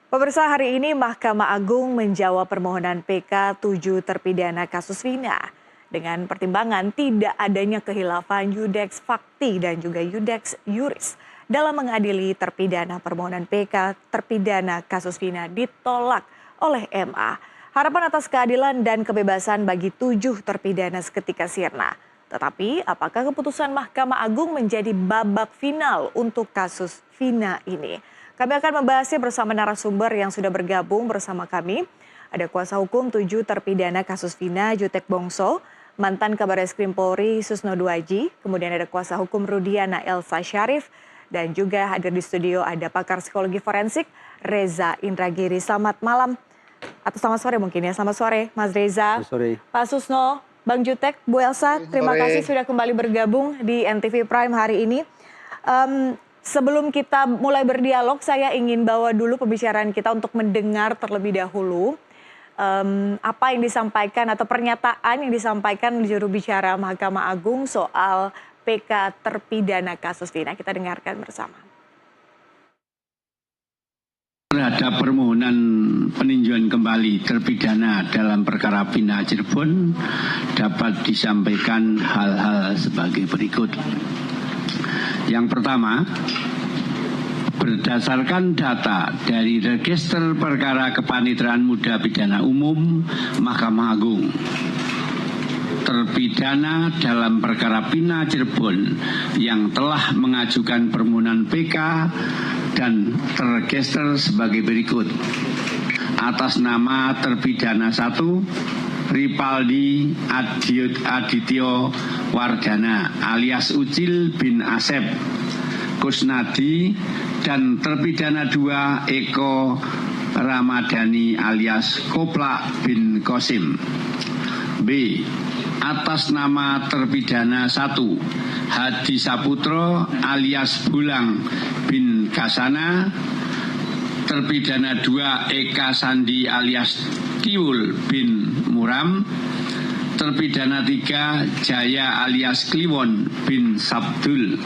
Pemirsa, hari ini Mahkamah Agung menjawab permohonan PK 7 terpidana kasus Vina dengan pertimbangan tidak adanya kehilafan Iudex Facti dan juga Iudex Iuris dalam mengadili terpidana. Permohonan PK terpidana kasus Vina ditolak oleh MA. Harapan atas keadilan dan kebebasan bagi 7 terpidana seketika sirna. Tetapi apakah keputusan Mahkamah Agung menjadi babak final untuk kasus Vina ini? Kami akan membahasnya bersama narasumber yang sudah bergabung bersama kami. Ada kuasa hukum 7 terpidana kasus Vina, Jutek Bongso, mantan Kabareskrim Polri Susno Duaji, kemudian ada kuasa hukum Rudiana Elsa Syarif, dan juga hadir di studio ada pakar psikologi forensik Reza Indragiri. Selamat malam, atau selamat sore mungkin ya. Selamat sore Mas Reza, sore. Pak Susno, Bang Jutek, Bu Elsa, terima kasih sudah kembali bergabung di NTV Prime hari ini. Sebelum kita mulai berdialog, saya ingin bawa dulu pembicaraan kita untuk mendengar terlebih dahulu apa yang disampaikan atau pernyataan yang disampaikan juru bicara Mahkamah Agung soal PK terpidana kasus Vina. Kita dengarkan bersama. Terhadap permohonan peninjauan kembali terpidana dalam perkara Vina Cirebon dapat disampaikan hal-hal sebagai berikut. Yang pertama, berdasarkan data dari Register Perkara Kepaniteraan Muda Pidana Umum Mahkamah Agung, terpidana dalam perkara Vina Cirebon yang telah mengajukan permohonan PK dan terregister sebagai berikut. Atas nama terpidana 1, Ripaldi Adityo Wardana alias Ucil bin Asep Kusnadi, dan terpidana 2, Eko Ramadhani alias Koplak bin Kosim. B. Atas nama terpidana 1, Hadi Saputro alias Bulang bin Kasana, terpidana 2, Eka Sandi alias Kiwul bin Muram, terpidana 3, Jaya alias Kliwon bin Sabdul,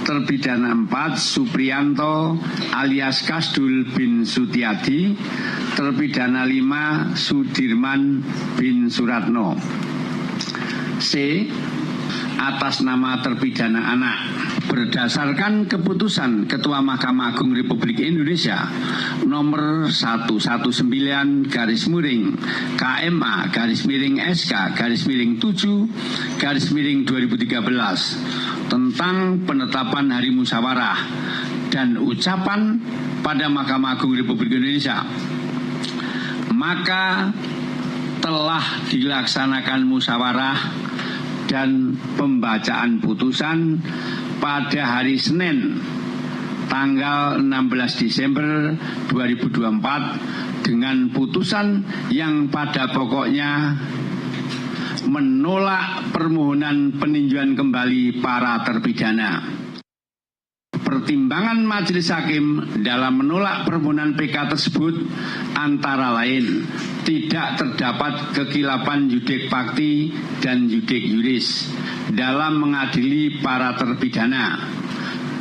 terpidana 4, Supriyanto alias Kasdul bin Sutiadi, terpidana 5, Sudirman bin Suratno. C. Atas nama terpidana anak, berdasarkan keputusan Ketua Mahkamah Agung Republik Indonesia nomor 119 KMA SK/7/2013 tentang penetapan Hari Musyawarah dan ucapan pada Mahkamah Agung Republik Indonesia, maka telah dilaksanakan musyawarah dan pembacaan putusan pada hari Senin tanggal 16 Desember 2024 dengan putusan yang pada pokoknya menolak permohonan peninjauan kembali para terpidana. Pertimbangan Majelis Hakim dalam menolak permohonan PK tersebut antara lain tidak terdapat kekhilafan Iudex Facti dan Iudex Iuris dalam mengadili para terpidana,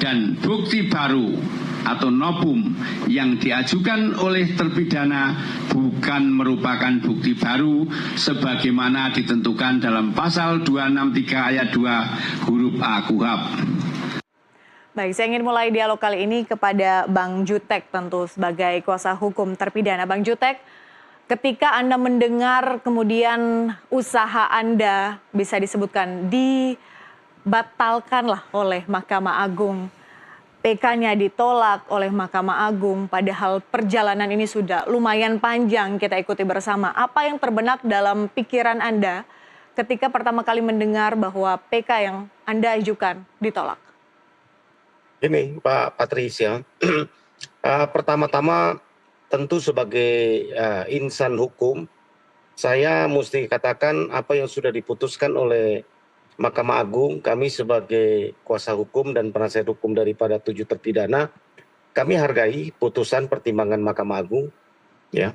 dan bukti baru atau novum yang diajukan oleh terpidana bukan merupakan bukti baru sebagaimana ditentukan dalam pasal 263 ayat 2 huruf A KUHP. Baik, saya ingin mulai dialog kali ini kepada Bang Jutek tentu sebagai kuasa hukum terpidana. Bang Jutek, ketika Anda mendengar kemudian usaha Anda bisa disebutkan dibatalkanlah oleh Mahkamah Agung, PK-nya ditolak oleh Mahkamah Agung, padahal perjalanan ini sudah lumayan panjang kita ikuti bersama. Apa yang terbenak dalam pikiran Anda ketika pertama kali mendengar bahwa PK yang Anda ajukan ditolak? Ini Pak Patricia, pertama-tama tentu sebagai insan hukum, saya mesti katakan apa yang sudah diputuskan oleh Mahkamah Agung. Kami sebagai kuasa hukum dan penasihat hukum daripada 7 terpidana, kami hargai putusan pertimbangan Mahkamah Agung. Ya,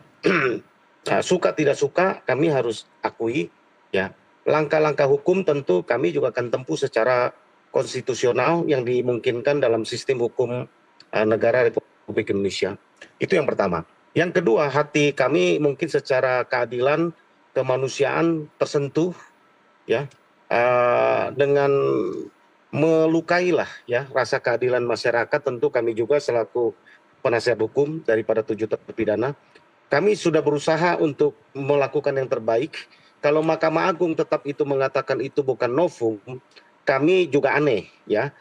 suka tidak suka kami harus akui. Ya, langkah-langkah hukum tentu kami juga akan tempuh secara konstitusional yang dimungkinkan dalam sistem hukum negara Republik Republik Indonesia. Itu yang pertama. Yang kedua, hati kami mungkin secara keadilan, kemanusiaan tersentuh ya dengan melukailah ya rasa keadilan masyarakat. Tentu kami juga selaku penasihat hukum daripada 7 terpidana, kami sudah berusaha untuk melakukan yang terbaik. Kalau Mahkamah Agung tetap itu mengatakan itu bukan novum, kami juga aneh ya.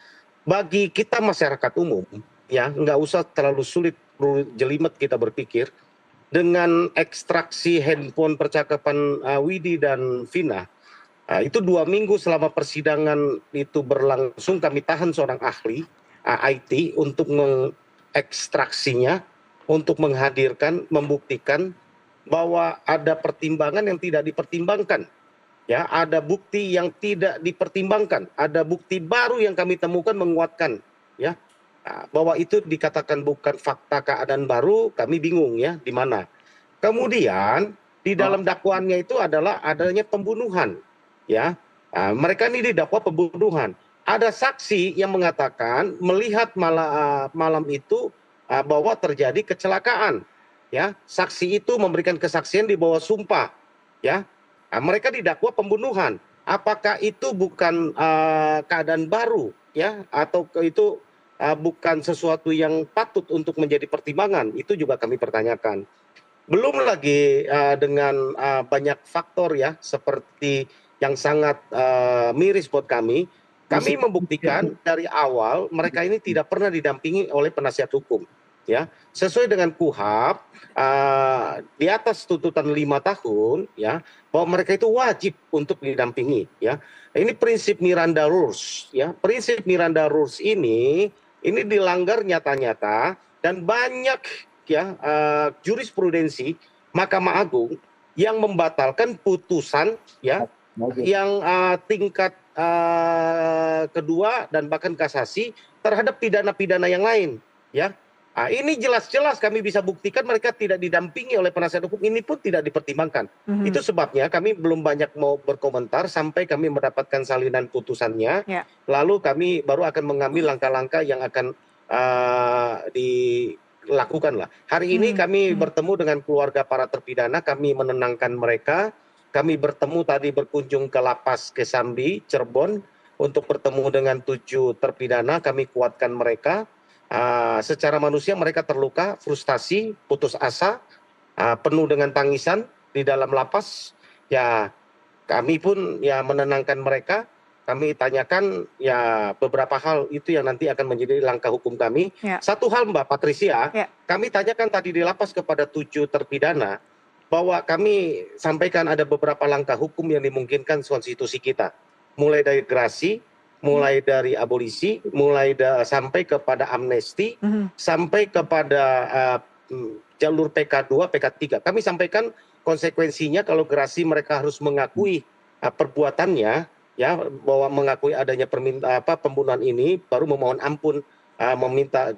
Bagi kita masyarakat umum ya, nggak usah terlalu sulit jelimet kita berpikir dengan ekstraksi handphone percakapan Widi dan Vina. Itu 2 minggu selama persidangan itu berlangsung, kami tahan seorang ahli IT untuk mengekstraksinya, untuk menghadirkan, membuktikan bahwa ada pertimbangan yang tidak dipertimbangkan. Ya, ada bukti yang tidak dipertimbangkan, ada bukti baru yang kami temukan menguatkan, ya, bahwa itu dikatakan bukan fakta keadaan baru, kami bingung ya di mana. Kemudian di dalam dakwaannya itu adalah adanya pembunuhan, ya, mereka ini didakwa pembunuhan. Ada saksi yang mengatakan melihat malam itu bahwa terjadi kecelakaan, ya, saksi itu memberikan kesaksian di bawah sumpah, ya. Mereka didakwa pembunuhan. Apakah itu bukan keadaan baru, ya, atau itu bukan sesuatu yang patut untuk menjadi pertimbangan? Itu juga kami pertanyakan. Belum lagi dengan banyak faktor ya, seperti yang sangat miris buat kami. Kami membuktikan dari awal mereka ini tidak pernah didampingi oleh penasihat hukum. Ya, sesuai dengan KUHP di atas tuntutan 5 tahun ya, bahwa mereka itu wajib untuk didampingi ya. Ini prinsip Miranda Rules ya. Prinsip Miranda Rules ini dilanggar nyata-nyata, dan banyak ya jurisprudensi Mahkamah Agung yang membatalkan putusan ya yang tingkat kedua dan bahkan kasasi terhadap pidana-pidana yang lain ya. Ini jelas-jelas kami bisa buktikan mereka tidak didampingi oleh penasihat hukum, ini pun tidak dipertimbangkan. Itu sebabnya kami belum banyak mau berkomentar sampai kami mendapatkan salinan putusannya. Lalu kami baru akan mengambil langkah-langkah yang akan dilakukan lah. Hari ini kami bertemu dengan keluarga para terpidana, kami menenangkan mereka. Kami bertemu tadi, berkunjung ke Lapas Kesambi, Cirebon, untuk bertemu dengan 7 terpidana, kami kuatkan mereka. Secara manusia mereka terluka, frustasi, putus asa, penuh dengan tangisan di dalam lapas. Ya, kami pun ya menenangkan mereka. Kami tanyakan ya beberapa hal itu yang nanti akan menjadi langkah hukum kami. Satu hal Mbak Patricia, kami tanyakan tadi di lapas kepada 7 terpidana bahwa kami sampaikan ada beberapa langkah hukum yang dimungkinkan konstitusi kita, mulai dari gerasi, mulai dari abolisi, mulai sampai kepada amnesti, sampai kepada jalur PK2, PK3. Kami sampaikan konsekuensinya kalau gerasi mereka harus mengakui perbuatannya, ya, bahwa mengakui adanya pembunuhan ini, baru memohon ampun, meminta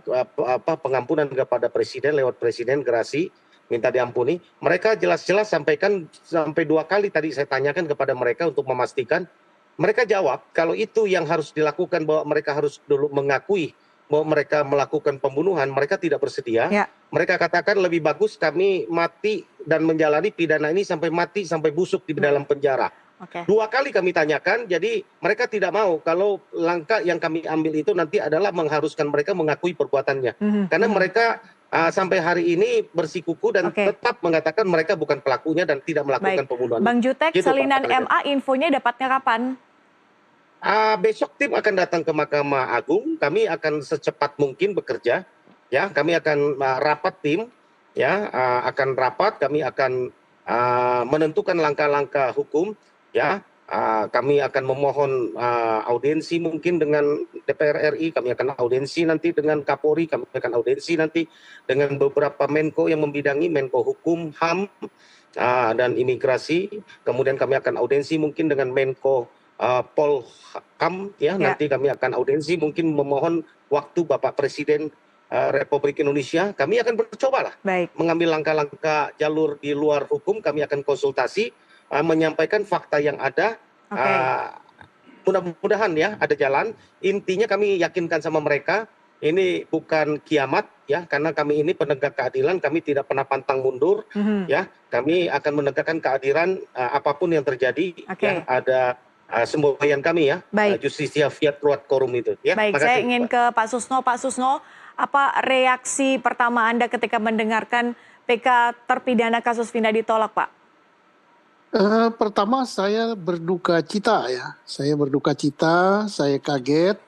pengampunan kepada presiden lewat presiden gerasi, minta diampuni. Mereka jelas-jelas sampaikan sampai 2 kali tadi saya tanyakan kepada mereka untuk memastikan. Mereka jawab kalau itu yang harus dilakukan, bahwa mereka harus dulu mengakui bahwa mereka melakukan pembunuhan, mereka tidak bersedia. Mereka katakan lebih bagus kami mati dan menjalani pidana ini sampai mati, sampai busuk di dalam penjara. 2 kali kami tanyakan, jadi mereka tidak mau kalau langkah yang kami ambil itu nanti adalah mengharuskan mereka mengakui perbuatannya. Karena mereka sampai hari ini bersikuku dan tetap mengatakan mereka bukan pelakunya dan tidak melakukan pembunuhan. Bang Jutek, gitu, salinan MA infonya dapatnya kapan? Besok tim akan datang ke Mahkamah Agung, kami akan secepat mungkin bekerja, ya, kami akan rapat tim, ya, akan rapat, kami akan menentukan langkah-langkah hukum, ya, kami akan memohon audiensi mungkin dengan DPR RI, kami akan audiensi nanti dengan Kapolri, kami akan audiensi nanti dengan beberapa Menko yang membidangi, Menko Hukum, HAM, dan Imigrasi, kemudian kami akan audiensi mungkin dengan Menko Polhukam, ya, nanti kami akan audiensi mungkin memohon waktu Bapak Presiden Republik Indonesia. Kami akan bercoba lah mengambil langkah-langkah jalur di luar hukum. Kami akan konsultasi, menyampaikan fakta yang ada. Mudah-mudahan ya ada jalan. Intinya kami yakinkan sama mereka ini bukan kiamat ya, karena kami ini penegak keadilan, kami tidak pernah pantang mundur ya. Kami akan menegakkan keadilan apapun yang terjadi ya. Ada semboyan kami ya, Justisia Fiat Quod Corum itu ya. Baik, Makasih, saya ingin ke Pak Susno. Pak Susno, apa reaksi pertama Anda ketika mendengarkan PK terpidana kasus Vina ditolak, Pak? Pertama saya berduka cita ya. Saya berduka cita, saya kaget.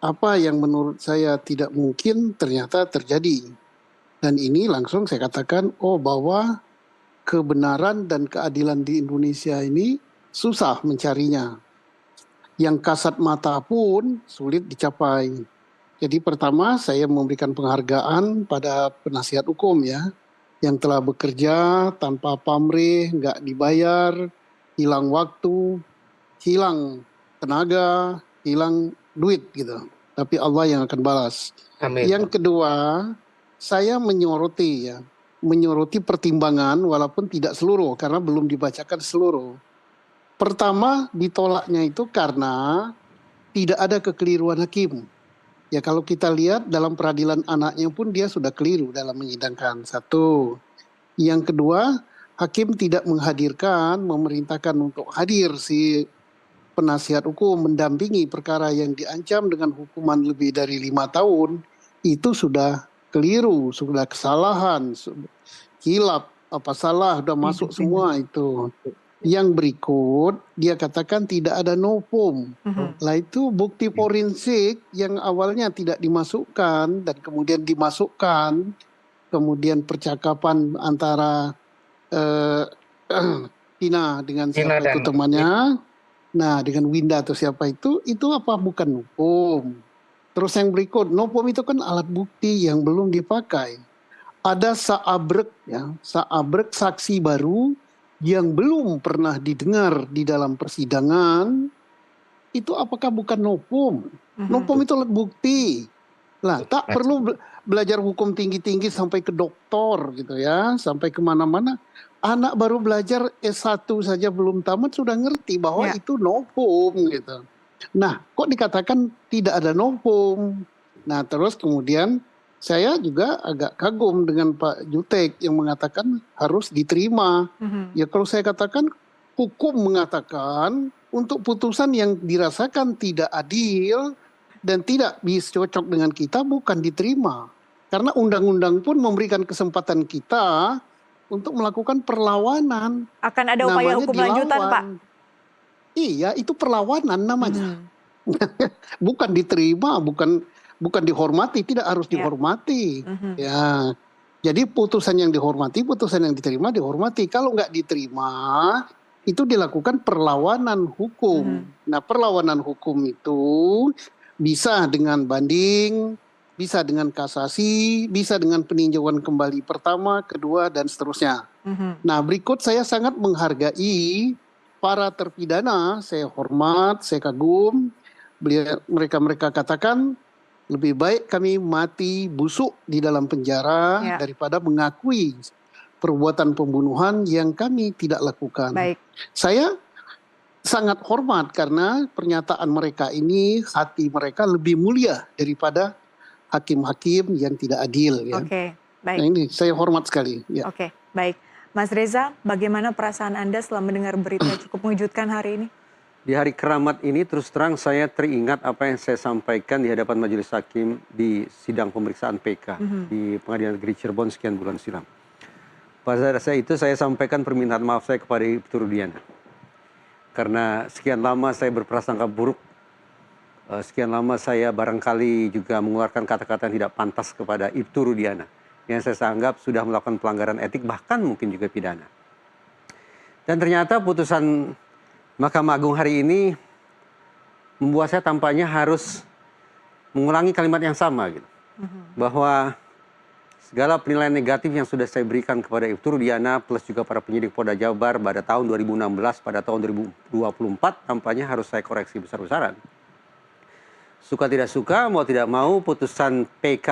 Apa yang menurut saya tidak mungkin ternyata terjadi. Dan ini langsung saya katakan, bahwa kebenaran dan keadilan di Indonesia ini susah mencarinya. Yang kasat mata pun sulit dicapai. Jadi pertama saya memberikan penghargaan pada penasihat hukum ya, yang telah bekerja tanpa pamrih, nggak dibayar, hilang waktu, hilang tenaga, hilang duit gitu. Tapi Allah yang akan balas. Amin. Yang kedua, saya menyoroti pertimbangan walaupun tidak seluruh karena belum dibacakan seluruh. Pertama ditolaknya itu karena tidak ada kekeliruan hakim. Ya kalau kita lihat dalam peradilan anaknya pun dia sudah keliru dalam menyidangkan. Satu. Yang kedua, hakim tidak menghadirkan, memerintahkan untuk hadir si penasihat hukum mendampingi perkara yang diancam dengan hukuman lebih dari 5 tahun. Itu sudah keliru, sudah kesalahan, hilap, apa salah, sudah masuk semua itu. Yang berikut, dia katakan tidak ada novum. Lah itu bukti forensik yang awalnya tidak dimasukkan dan kemudian dimasukkan. Kemudian percakapan antara Tina dengan siapa itu temannya. Nah dengan Winda atau siapa itu apa bukan novum. Terus yang berikut, novum itu kan alat bukti yang belum dipakai. Ada saabrek ya, saabrek saksi baru yang belum pernah didengar di dalam persidangan, itu apakah bukan novum? Novum itu alat bukti. Lah, tak perlu belajar hukum tinggi-tinggi sampai ke doktor gitu ya, sampai kemana-mana. Anak baru belajar S1 saja belum tamat sudah ngerti bahwa itu novum gitu. Nah, kok dikatakan tidak ada novum? Nah, terus kemudian saya juga agak kagum dengan Pak Jutek yang mengatakan harus diterima. Ya kalau saya katakan hukum mengatakan untuk putusan yang dirasakan tidak adil dan tidak bisa cocok dengan kita bukan diterima. Karena undang-undang pun memberikan kesempatan kita untuk melakukan perlawanan. Akan ada upaya hukum lanjutan, Pak? Iya, itu perlawanan namanya. Bukan diterima, bukan dihormati, tidak harus dihormati. Ya, jadi putusan yang dihormati, putusan yang diterima dihormati. Kalau nggak diterima, itu dilakukan perlawanan hukum. Nah, perlawanan hukum itu bisa dengan banding, bisa dengan kasasi, bisa dengan peninjauan kembali pertama, kedua, dan seterusnya. Nah, berikut saya sangat menghargai para terpidana, saya hormat, saya kagum. Mereka katakan lebih baik kami mati busuk di dalam penjara daripada mengakui perbuatan pembunuhan yang kami tidak lakukan. Saya sangat hormat karena pernyataan mereka ini, hati mereka lebih mulia daripada hakim-hakim yang tidak adil. Ya. Baik. Nah ini saya hormat sekali. Ya. Baik. Mas Reza, bagaimana perasaan Anda setelah mendengar berita cukup mengejutkan hari ini? Di hari keramat ini terus terang saya teringat apa yang saya sampaikan di hadapan majelis hakim di sidang pemeriksaan PK di Pengadilan Negeri Cirebon sekian bulan silam. Pada saat itu saya sampaikan permintaan maaf saya kepada Ibtu Rudiana. Karena sekian lama saya berprasangka buruk, sekian lama saya barangkali juga mengeluarkan kata-kata yang tidak pantas kepada Ibtu Rudiana. Yang saya anggap sudah melakukan pelanggaran etik bahkan mungkin juga pidana. Dan ternyata putusan Mahkamah Agung hari ini membuat saya tampaknya harus mengulangi kalimat yang sama gitu. Bahwa segala penilaian negatif yang sudah saya berikan kepada Ibtu Rudiana plus juga para penyidik Polda Jabar pada tahun 2016 pada tahun 2024 tampaknya harus saya koreksi besar-besaran. Suka tidak suka, mau tidak mau putusan PK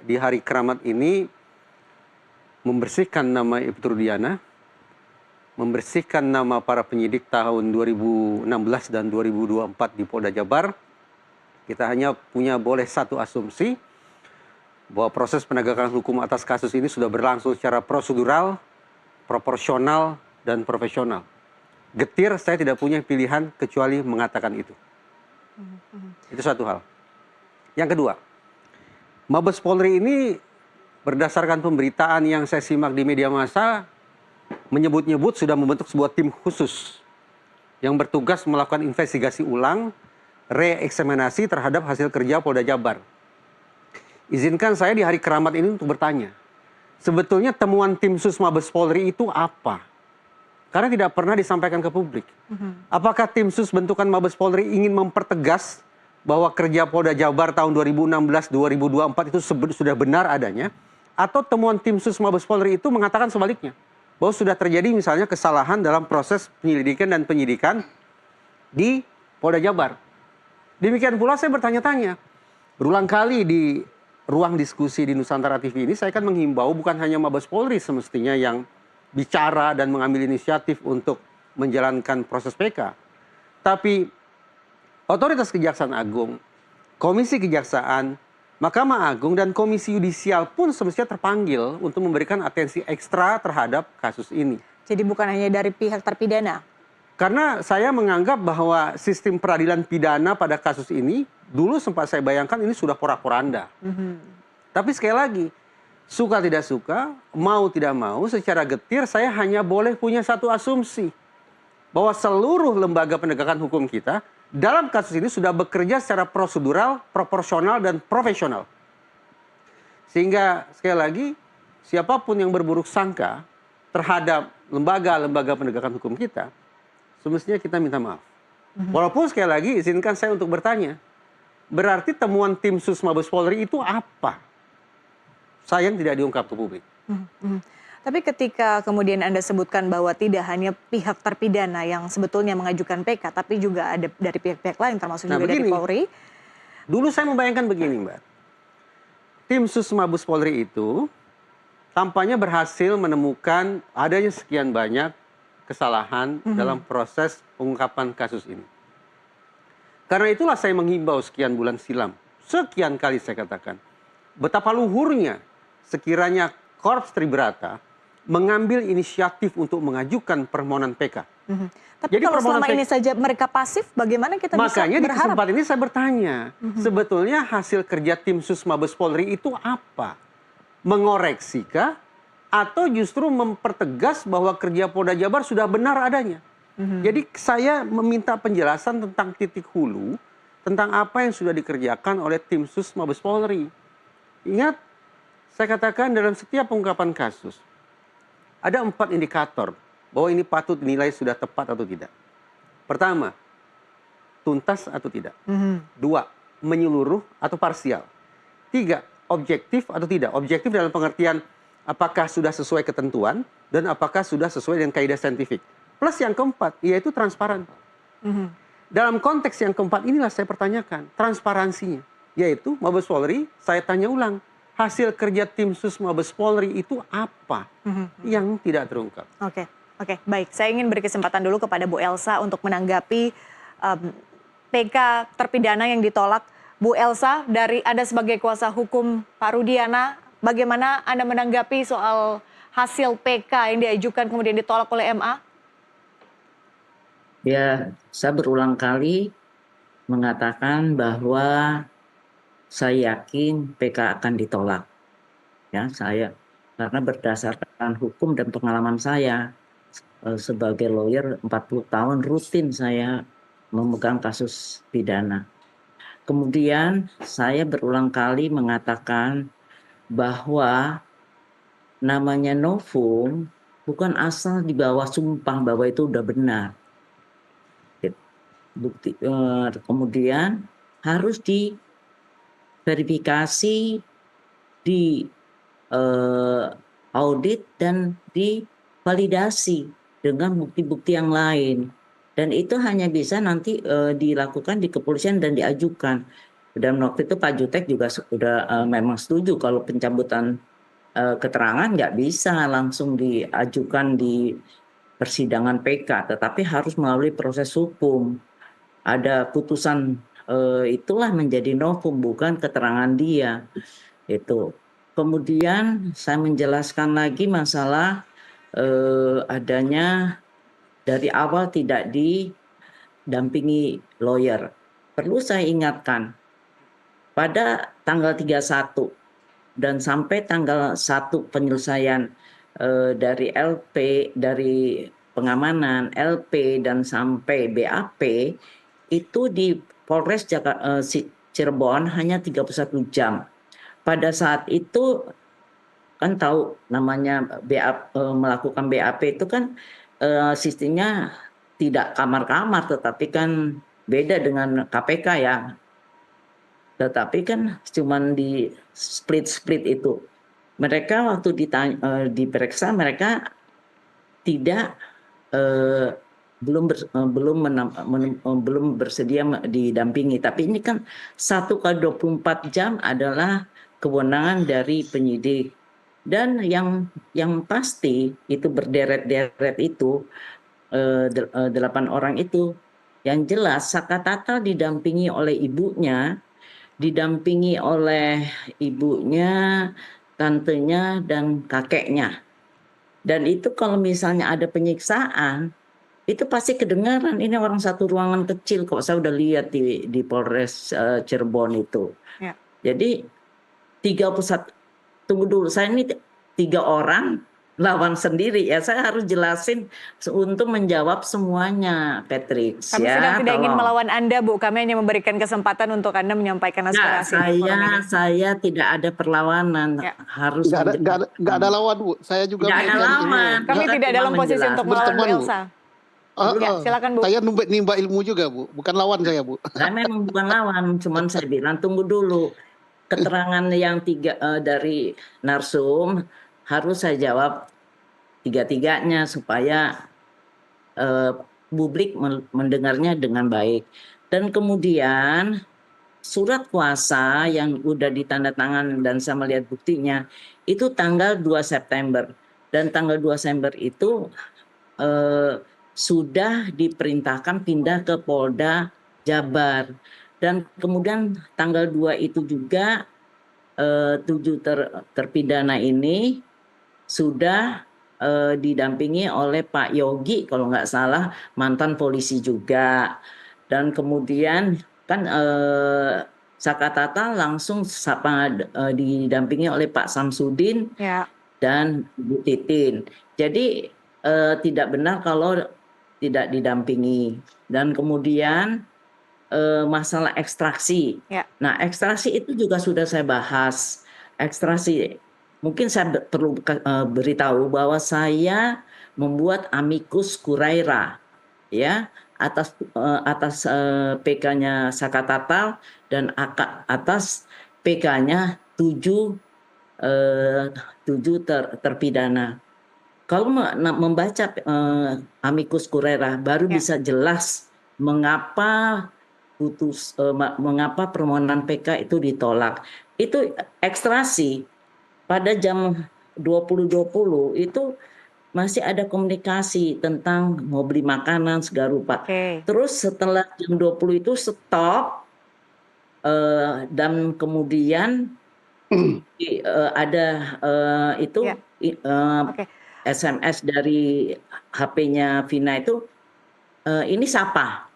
di hari keramat ini membersihkan nama Ibtu Rudiana, membersihkan nama para penyidik tahun 2016 dan 2024 di Polda Jabar. Kita hanya punya boleh satu asumsi bahwa proses penegakan hukum atas kasus ini sudah berlangsung secara prosedural, proporsional, dan profesional. Getir, saya tidak punya pilihan kecuali mengatakan itu. Itu satu hal. Yang kedua, Mabes Polri ini berdasarkan pemberitaan yang saya simak di media massa, menyebut-nyebut sudah membentuk sebuah tim khusus yang bertugas melakukan investigasi ulang, reeksaminasi terhadap hasil kerja Polda Jabar. Izinkan saya di hari keramat ini untuk bertanya, sebetulnya temuan tim sus Mabes Polri itu apa? Karena tidak pernah disampaikan ke publik. Apakah tim sus bentukan Mabes Polri ingin mempertegas bahwa kerja Polda Jabar tahun 2016-2024 itu sudah benar adanya? Atau temuan tim sus Mabes Polri itu mengatakan sebaliknya, bahwa sudah terjadi misalnya kesalahan dalam proses penyelidikan dan penyidikan di Polda Jabar? Demikian pula saya bertanya-tanya, berulang kali di ruang diskusi di Nusantara TV ini, saya kan menghimbau bukan hanya Mabes Polri semestinya yang bicara dan mengambil inisiatif untuk menjalankan proses PK. Tapi Otoritas Kejaksaan Agung, Komisi Kejaksaan, Mahkamah Agung, dan Komisi Yudisial pun semestinya terpanggil untuk memberikan atensi ekstra terhadap kasus ini. Jadi bukan hanya dari pihak terpidana? Karena saya menganggap bahwa sistem peradilan pidana pada kasus ini, dulu sempat saya bayangkan ini sudah porak-poranda. Tapi sekali lagi, suka tidak suka, mau tidak mau, secara getir saya hanya boleh punya satu asumsi. Bahwa seluruh lembaga penegakan hukum kita, dalam kasus ini sudah bekerja secara prosedural, proporsional, dan profesional. Sehingga sekali lagi, siapapun yang berburuk sangka terhadap lembaga-lembaga penegakan hukum kita, semestinya kita minta maaf. Walaupun sekali lagi izinkan saya untuk bertanya, berarti temuan tim sus Mabes Polri itu apa? Sayang tidak diungkap ke publik. Tapi ketika kemudian Anda sebutkan bahwa tidak hanya pihak terpidana yang sebetulnya mengajukan PK, tapi juga ada dari pihak-pihak lain termasuk juga dari Polri. Dulu saya membayangkan begini, Mbak. Tim sus Mabes Polri itu tampaknya berhasil menemukan adanya sekian banyak kesalahan dalam proses pengungkapan kasus ini. Karena itulah saya menghimbau sekian bulan silam, sekian kali saya katakan, betapa luhurnya sekiranya Korps Tribrata mengambil inisiatif untuk mengajukan permohonan PK. Tapi jadi kalau selama ini saja mereka pasif, bagaimana kita bisa berharap? Makanya di kesempatan ini saya bertanya, sebetulnya hasil kerja tim sus Mabes Polri itu apa? Mengoreksikah? Atau justru mempertegas bahwa kerja Polda Jabar sudah benar adanya. Jadi saya meminta penjelasan tentang titik hulu, tentang apa yang sudah dikerjakan oleh tim sus Mabes Polri. Ingat, saya katakan dalam setiap pengungkapan kasus, ada 4 indikator bahwa ini patut dinilai sudah tepat atau tidak. Pertama, tuntas atau tidak. 2, menyeluruh atau parsial. 3, objektif atau tidak. Objektif dalam pengertian apakah sudah sesuai ketentuan dan apakah sudah sesuai dengan kaidah saintifik. Plus yang keempat, yaitu transparan. Dalam konteks yang keempat inilah saya pertanyakan transparansinya. Yaitu Mabes Polri, saya tanya ulang, hasil kerja tim sus Mabes Polri itu apa yang tidak terungkap. Oke, baik. Saya ingin beri kesempatan dulu kepada Bu Elsa untuk menanggapi PK terpidana yang ditolak. Bu Elsa, dari Anda sebagai kuasa hukum Pak Rudiana, bagaimana Anda menanggapi soal hasil PK yang diajukan kemudian ditolak oleh MA? Ya, saya berulang kali mengatakan bahwa saya yakin PK akan ditolak. Ya, karena berdasarkan hukum dan pengalaman saya sebagai lawyer 40 tahun rutin saya memegang kasus pidana. Kemudian saya berulang kali mengatakan bahwa namanya novum bukan asal di bawah sumpah bahwa itu udah benar. Kemudian harus diverifikasi, di audit dan divalidasi dengan bukti-bukti yang lain. Dan itu hanya bisa nanti dilakukan di kepolisian dan diajukan. Dan waktu itu Pak Jutek juga sudah memang setuju kalau pencabutan keterangan nggak bisa langsung diajukan di persidangan PK, tetapi harus melalui proses hukum. Ada putusan itulah menjadi novum, bukan keterangan dia. Itu. Kemudian saya menjelaskan lagi masalah adanya dari awal tidak didampingi lawyer. Perlu saya ingatkan, pada tanggal 31 dan sampai tanggal 1 penyelesaian dari LP, dari pengamanan, LP, dan sampai BAP, itu di Polres Cirebon hanya 31 jam. Pada saat itu, kan tahu namanya melakukan BAP itu kan sistemnya tidak kamar-kamar, tetapi kan beda dengan KPK ya. Tetapi kan cuman di split itu. Mereka waktu diperiksa mereka tidak belum bersedia didampingi. Tapi ini kan 1 kali 24 jam adalah kewenangan dari penyidik. Dan yang pasti itu berderet-deret itu 8 orang itu, yang jelas Saka Tatal didampingi oleh ibunya, didampingi oleh ibunya, tantenya, dan kakeknya. Dan itu kalau misalnya ada penyiksaan, itu pasti kedengaran. Ini orang satu ruangan kecil kok, saya udah lihat di Polres Cirebon itu. Ya. Jadi 31, tunggu dulu, saya ini 3 orang lawan sendiri ya, saya harus jelasin untuk menjawab semuanya, Patrick. Kami ya, sedang tidak ingin melawan Anda, Bu. Kami hanya memberikan kesempatan untuk Anda menyampaikan aspirasi. Saya tidak ada perlawanan. Ya. Harus nggak ada lawan, Bu. Saya juga tidak ada lawan. Kami tidak dalam posisi untuk melawan Bu Elsa. Ya, silakan, Bu. Saya nimba ilmu juga, Bu. Bukan lawan saya, Bu. Saya memang bukan lawan, cuman saya bilang tunggu dulu. Keterangan yang 3 dari narsum harus saya jawab 3-tiganya supaya publik mendengarnya dengan baik. Dan kemudian surat kuasa yang udah ditandatangan dan saya melihat buktinya itu tanggal 2 September. Dan tanggal 2 September itu sudah diperintahkan pindah ke Polda Jabar. Dan kemudian tanggal 2 itu juga 7 terpidana ini sudah didampingi oleh Pak Yogi kalau nggak salah, mantan polisi juga. Dan kemudian kan Saka Tatal langsung didampingi oleh Pak Samsudin ya. dan Bu Titin. Jadi tidak benar kalau tidak didampingi. Dan kemudian masalah ekstraksi. Ya. Nah, ekstraksi itu juga sudah saya bahas. Ekstraksi, mungkin saya perlu beritahu bahwa saya membuat amicus curiae ya atas PK-nya Saka Tatal dan atas PK-nya 7 terpidana. Kalau membaca amicus curiae baru bisa jelas mengapa permohonan PK itu ditolak. Itu ekstraksi pada jam 20.20 itu masih ada komunikasi tentang mau beli makanan segala rupa. Terus setelah jam 20 itu stop dan kemudian ada SMS dari HP-nya Vina itu ini sapa.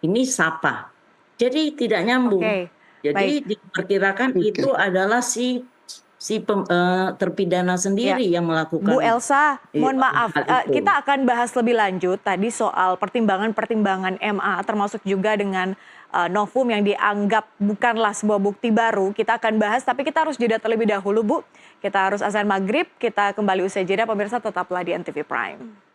Jadi tidak nyambung. Jadi diperkirakan itu adalah si terpidana sendiri yang melakukan. Bu Elsa, mohon maaf, kita akan bahas lebih lanjut tadi soal pertimbangan MA, termasuk juga dengan novum yang dianggap bukanlah sebuah bukti baru. Kita akan bahas, tapi kita harus jeda terlebih dahulu, Bu. Kita harus azan maghrib, kita kembali usai jeda. Pemirsa tetaplah di NTV Prime.